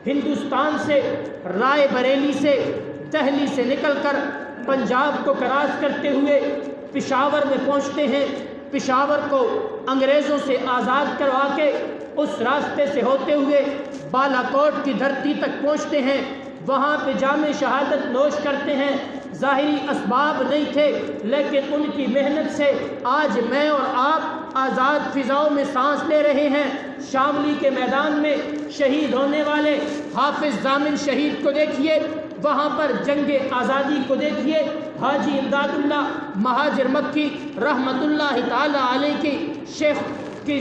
ہندوستان سے، رائے بریلی سے، دہلی سے نکل کر پنجاب کو کراس کرتے ہوئے پشاور میں پہنچتے ہیں۔ پشاور کو انگریزوں سے آزاد کروا کے اس راستے سے ہوتے ہوئے بالا کوٹ کی دھرتی تک پہنچتے ہیں۔ وہاں پہ جام شہادت نوش کرتے ہیں۔ ظاہری اسباب نہیں تھے، لیکن ان کی محنت سے آج میں اور آپ آزاد فضاؤں میں سانس لے رہے ہیں۔ شاملی کے میدان میں شہید ہونے والے حافظ ضامن شہید کو دیکھیے، وہاں پر جنگ آزادی کو دیکھیے۔ حاجی امداد اللہ مہاجر مکی رحمت اللہ تعالی علیہ کی شیخ کی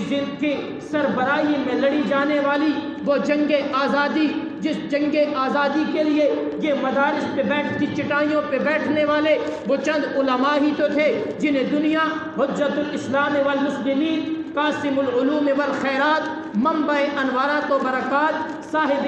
سربراہی میں لڑی جانے والی وہ جنگ آزادی، جس جنگ آزادی کے لیے یہ مدارس پہ بیٹھتی چٹائیوں پہ بیٹھنے والے وہ چند علماء ہی تو تھے جنہیں دنیا حجت الاسلام والمسلمین، قاسم العلوم والخیرات، منبع انوارات و برکات، صاحب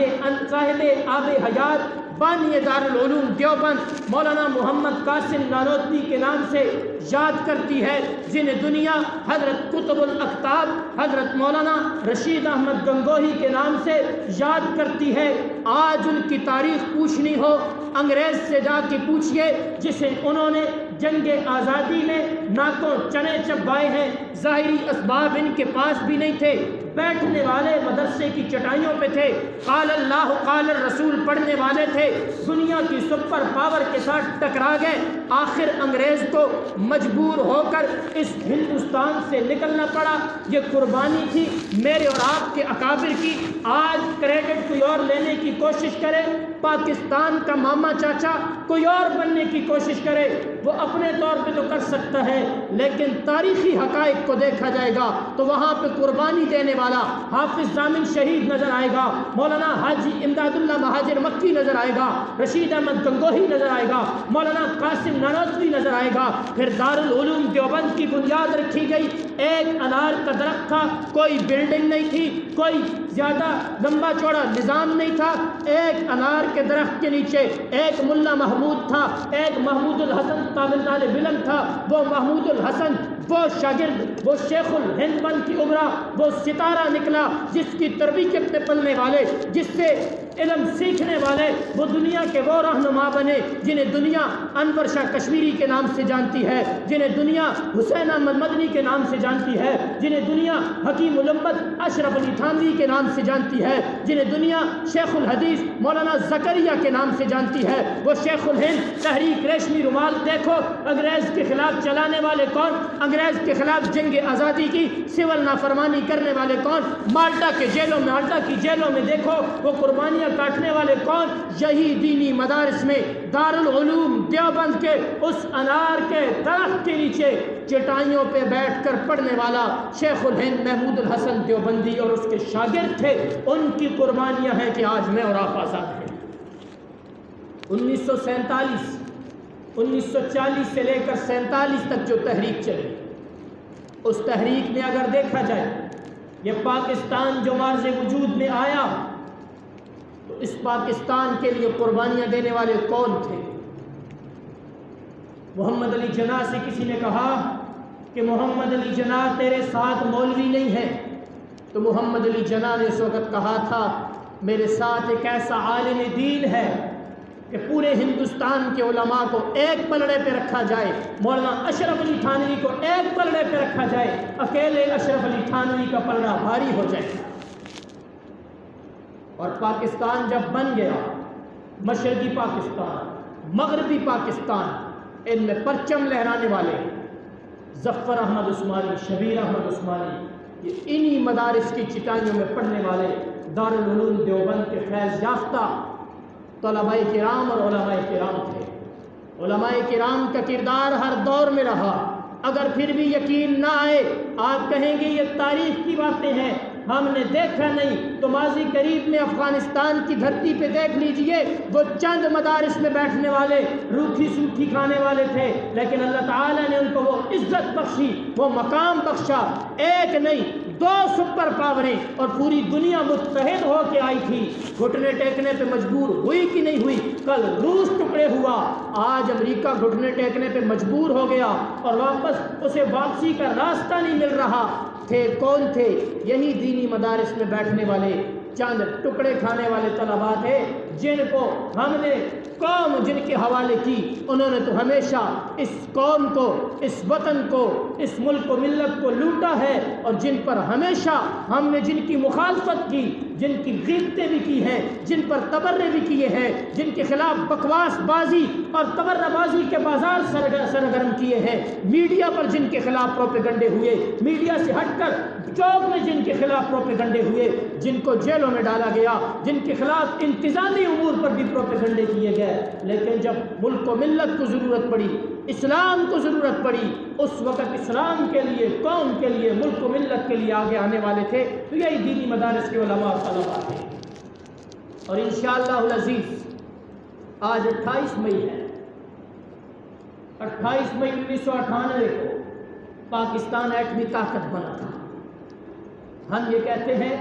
آب حیات، بانی دارالعلوم دیوبند مولانا محمد قاسم نانوتوی کے نام سے یاد کرتی ہے، جنہیں دنیا حضرت قطب الاقطاب حضرت مولانا رشید احمد گنگوہی کے نام سے یاد کرتی ہے۔ آج ان کی تاریخ پوچھنی ہو، انگریز سے جا کے پوچھئے جسے انہوں نے جنگ آزادی میں ناکوں چنے چبائے ہیں۔ ظاہری اسباب ان کے پاس بھی نہیں تھے، بیٹھنے والے مدرسے کی چٹائیوں پہ تھے، قال اللہ قال الرسول پڑھنے والے تھے، دنیا کی سپر پاور کے ساتھ ٹکرا گئے۔ آخر انگریز کو مجبور ہو کر اس ہندوستان سے نکلنا پڑا۔ یہ قربانی تھی میرے اور آپ کے اکابر کی۔ آج کریڈٹ کوئی اور لینے کی کوشش کرے، پاکستان کا ماما چاچا کوئی اور بننے کی کوشش کرے، وہ اپنے طور پہ تو کر سکتا ہے، لیکن تاریخی حقائق کو دیکھا جائے گا تو وہاں پہ قربانی دینے والا حافظ ضامن شہید نظر آئے گا، مولانا حاجی امداد اللہ مہاجر مکی نظر آئے گا، رشید احمد گنگوہی نظر آئے گا، مولانا قاسم نانوتوی نظر آئے گا۔ پھر دارالعلوم دیوبند کی بنیاد رکھی گئی۔ ایک انار کا درخت تھا، کوئی بلڈنگ نہیں تھی، کوئی زیادہ لمبا چوڑا نظام نہیں تھا۔ ایک انار کے درخت کے نیچے ایک ملا محمود تھا، ایک محمود الحسن طالب علم تھا۔ وہ محمود الحسن، وہ شاگرد، وہ شیخ الہند بن کی ابھرا، وہ ستارہ نکلا جس کی تربیت پہ پلنے والے، جس سے علم سیکھنے والے وہ دنیا کے وہ رہنما بنے جنہیں دنیا انور شاہ کشمیری کے نام سے جانتی ہے، جنہیں دنیا حسین احمد مدنی کے نام سے جانتی ہے، جنہیں دنیا حکیم الامت اشرف علی تھانوی کے نام سے جانتی ہے، جنہیں دنیا شیخ الحدیث مولانا زکریا کے نام سے جانتی ہے۔ وہ شیخ الہند تحریک ریشمی رومال دیکھو، انگریز کے خلاف چلانے والے کون؟ انگریز کے خلاف جنگ آزادی کی سول نافرمانی کرنے والے کون؟ مالٹا کے جیلوں میں، مالٹا کی جیلوں میں دیکھو وہ قربانیاں کاٹنے والے کون؟ یہی دینی مدارس میں دارالعلوم دیوبند کے اس انار کے درخت کے نیچے چٹائیوں پہ بیٹھ کر پڑھنے والا شیخ الہند محمود الحسن دیوبندی اور اس کے شاگرد تھے۔ ان کی قربانیاں ہیں کہ آج میں اور آپ آزاد ہیں۔ 1940 سے لے کر 47 تک جو تحریک چلی، اس تحریک میں اگر دیکھا جائے یہ پاکستان جو مارز وجود میں آیا تو اس پاکستان کے لیے قربانیاں دینے والے کون تھے؟ محمد علی جناح سے کسی نے کہا کہ محمد علی جناح تیرے ساتھ مولوی نہیں ہے، تو محمد علی جناح نے اس وقت کہا تھا میرے ساتھ ایک ایسا عالم دین ہے کہ پورے ہندوستان کے علماء کو ایک پلڑے پہ رکھا جائے، مولانا اشرف علی تھانوی کو ایک پلڑے پہ رکھا جائے، اکیلے اشرف علی تھانوی کا پلڑا بھاری ہو جائے۔ اور پاکستان جب بن گیا، مشرقی پاکستان، مغربی پاکستان، ان میں پرچم لہرانے والے ظفر احمد عثمانی، شبیر احمد عثمانی، یہ انہی مدارس کی چٹائیوں میں پڑھنے والے دارالعلوم دیوبند کے فیض یافتہ طلباء کرام اور علماء کرام تھے۔ علماء کرام کا کردار ہر دور میں رہا۔ اگر پھر بھی یقین نہ آئے، آپ کہیں گے یہ تاریخ کی باتیں ہیں، ہم نے دیکھا نہیں، تو ماضی قریب میں افغانستان کی دھرتی پہ دیکھ لیجئے، وہ چند مدارس میں بیٹھنے والے روکھی سوکھی کھانے والے تھے، لیکن اللہ تعالیٰ نے ان کو وہ عزت بخشی، وہ مقام بخشا۔ ایک نہیں، 2 سپر پاوریں اور پوری دنیا متحد ہو کے آئی تھی۔ گھٹنے ٹیکنے پہ مجبور ہوئی کہ نہیں ہوئی؟ کل روس ٹکڑے ہوا، آج امریکہ گھٹنے ٹیکنے پہ مجبور ہو گیا اور واپس اسے واپسی کا راستہ نہیں مل رہا۔ تھے کون تھے؟ یہی دینی مدارس میں بیٹھنے والے چند ٹکڑے کھانے والے طلباء تھے جن کو ہم نے قوم جن کے حوالے کی، انہوں نے تو ہمیشہ اس قوم کو، اس وطن کو، اس ملک و ملت کو لوٹا ہے، اور جن پر ہمیشہ ہم نے جن کی مخالفت کی، جن کی غیبتیں بھی کی ہیں، جن پر تبرے بھی کیے ہیں، جن کے خلاف بکواس بازی اور تبرہ بازی کے بازار سرگرم کیے ہیں، میڈیا پر جن کے خلاف پروپیگنڈے ہوئے، میڈیا سے ہٹ کر چوک میں جن کے خلاف پروپیگنڈے ہوئے، جن کو جیلوں میں ڈالا گیا، جن کے خلاف انتظامی امور پر بھی پروپیگنڈے کیے گئے، لیکن جب ملک و ملت کو ضرورت پڑی، اسلام کو ضرورت پڑی، اس وقت اسلام کے لیے، قوم کے لیے، ملک و ملت کے لیے آگے آنے والے تھے تو یہی دینی مدارس کے علماء اور طلباء تھے۔ اور انشاءاللہ العزیز آج 28 مئی ہے، 28 مئی 1998 کو پاکستان ایٹمی طاقت بنا تھا۔ ہم یہ کہتے ہیں